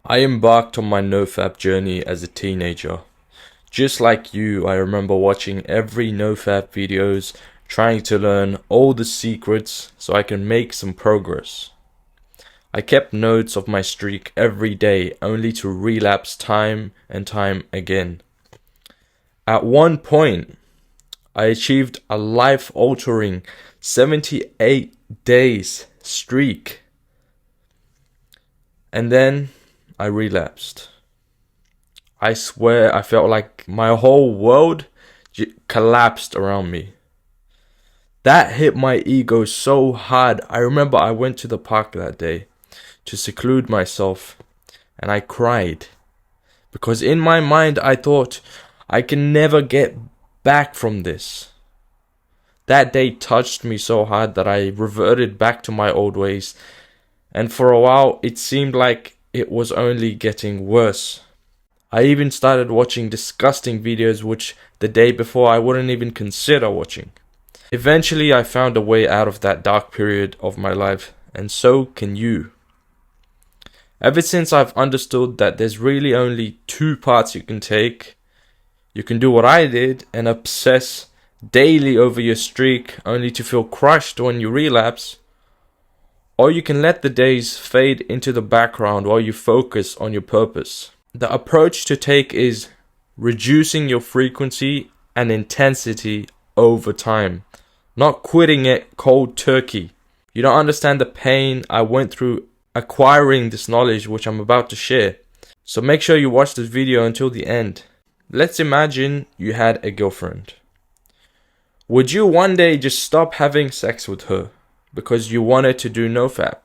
I embarked on my NoFap journey as a teenager. Just like you, I remember watching every NoFap videos, trying to learn all the secrets so I can make some progress. I kept notes of my streak every day, only to relapse time and time again. At one point, I achieved a life-altering 78 days streak. And then I relapsed. I swear I felt like my whole world collapsed around me. That hit my ego so hard. I remember I went to the park that day to seclude myself and I cried. Because in my mind I thought I can never get back from this. That day touched me so hard that I reverted back to my old ways. And for a while it seemed like it was only getting worse. I even started watching disgusting videos which the day before I wouldn't even consider watching. Eventually I found a way out of that dark period of my life, and so can you. Ever since I've understood that there's really only two paths you can take. You can do what I did and obsess daily over your streak only to feel crushed when you relapse. Or you can let the days fade into the background while you focus on your purpose. The approach to take is reducing your frequency and intensity over time, not quitting it cold turkey. You don't understand the pain I went through acquiring this knowledge which I'm about to share. So make sure you watch this video until the end. Let's imagine you had a girlfriend. Would you one day just stop having sex with her because you wanted to do NoFap?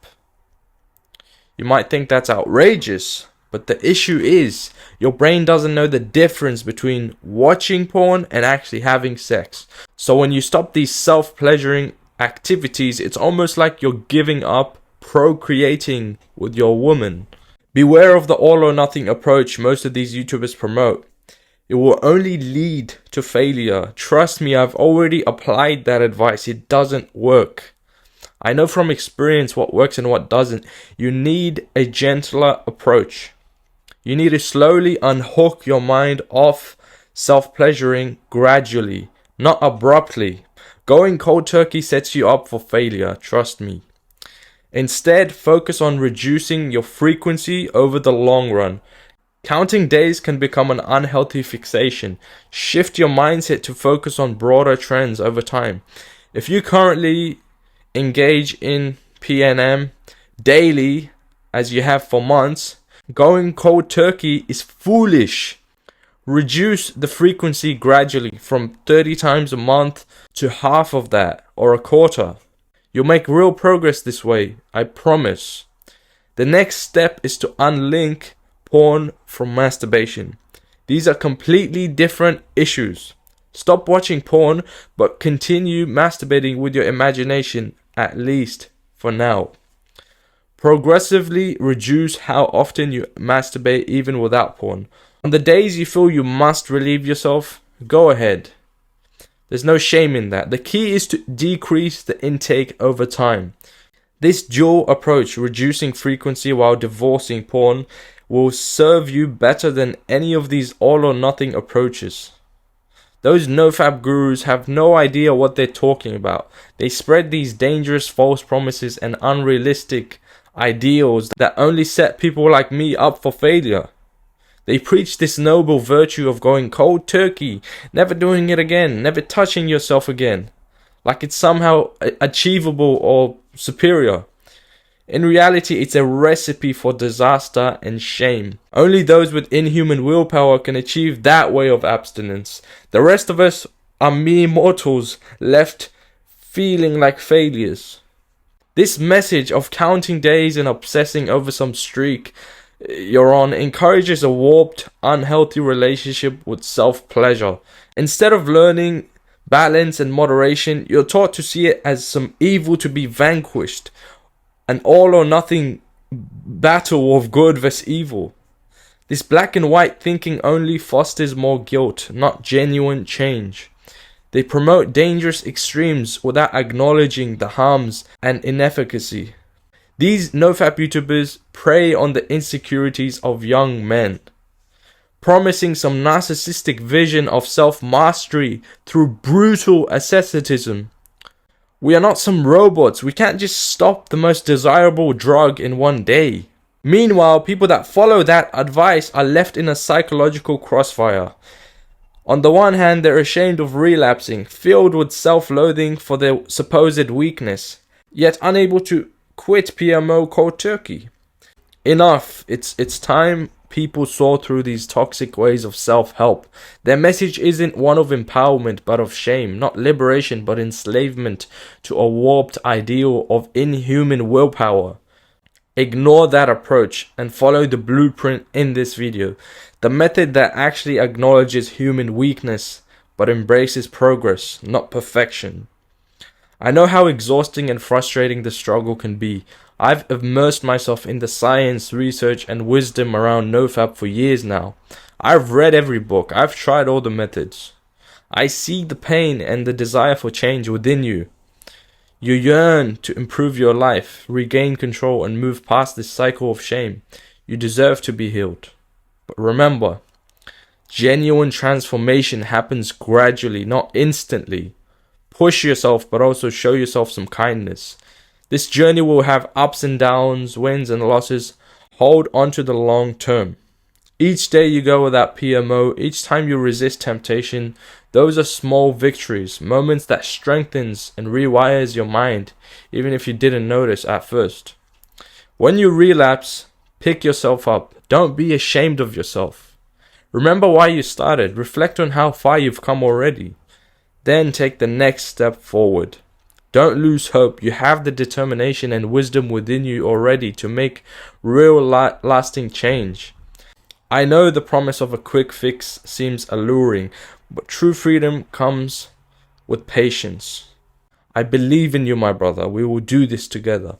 You might think that's outrageous, but the issue is your brain doesn't know the difference between watching porn and actually having sex. So when you stop these self-pleasuring activities, it's almost like you're giving up procreating with your woman. Beware of the all or nothing approach most of these YouTubers promote. It will only lead to failure. Trust me, I've already applied that advice. It doesn't work. I know from experience what works and what doesn't. You need a gentler approach. You need to slowly unhook your mind off self-pleasuring gradually, not abruptly. Going cold turkey sets you up for failure, trust me. Instead, focus on reducing your frequency over the long run. Counting days can become an unhealthy fixation. Shift your mindset to focus on broader trends over time. If you currently engage in PNM daily, as you have for months, going cold turkey is foolish. Reduce the frequency gradually from 30 times a month to half of that or a quarter. You'll make real progress this way, I promise. The next step is to unlink porn from masturbation. These are completely different issues. Stop watching porn, but continue masturbating with your imagination, at least for now. Progressively reduce how often you masturbate even without porn. On the days you feel you must relieve yourself, go ahead. There's no shame in that. The key is to decrease the intake over time. This dual approach, reducing frequency while divorcing porn, will serve you better than any of these all or nothing approaches. Those NoFap gurus have no idea what they're talking about. They spread these dangerous false promises and unrealistic ideals that only set people like me up for failure. They preach this noble virtue of going cold turkey, never doing it again, never touching yourself again, like it's somehow achievable or superior. In reality, it's a recipe for disaster and shame. Only those with inhuman willpower can achieve that way of abstinence. The rest of us are mere mortals left feeling like failures. This message of counting days and obsessing over some streak you're on encourages a warped, unhealthy relationship with self-pleasure. Instead of learning balance and moderation, you're taught to see it as some evil to be vanquished. An all or nothing battle of good versus evil. This black and white thinking only fosters more guilt, not genuine change. They promote dangerous extremes without acknowledging the harms and inefficacy. These NoFap YouTubers prey on the insecurities of young men, promising some narcissistic vision of self-mastery through brutal asceticism. We are not some robots. We can't just stop the most desirable drug in one day. Meanwhile, people that follow that advice are left in a psychological crossfire. On the one hand, they're ashamed of relapsing, filled with self-loathing for their supposed weakness, yet unable to quit PMO cold turkey. Enough. It's time people saw through these toxic ways of self-help. Their message isn't one of empowerment but of shame, not liberation but enslavement to a warped ideal of inhuman willpower. Ignore that approach and follow the blueprint in this video, the method that actually acknowledges human weakness but embraces progress, not perfection. I know how exhausting and frustrating the struggle can be. I've immersed myself in the science, research, and wisdom around NoFap for years now. I've read every book. I've tried all the methods. I see the pain and the desire for change within you. You yearn to improve your life, regain control, and move past this cycle of shame. You deserve to be healed. But remember, genuine transformation happens gradually, not instantly. Push yourself, but also show yourself some kindness. This journey will have ups and downs, wins and losses. Hold on to the long term. Each day you go without PMO, each time you resist temptation, those are small victories, moments that strengthens and rewires your mind, even if you didn't notice at first. When you relapse, pick yourself up. Don't be ashamed of yourself. Remember why you started. Reflect on how far you've come already. Then take the next step forward. Don't lose hope. You have the determination and wisdom within you already to make real lasting change. I know the promise of a quick fix seems alluring, but true freedom comes with patience. I believe in you, my brother. We will do this together.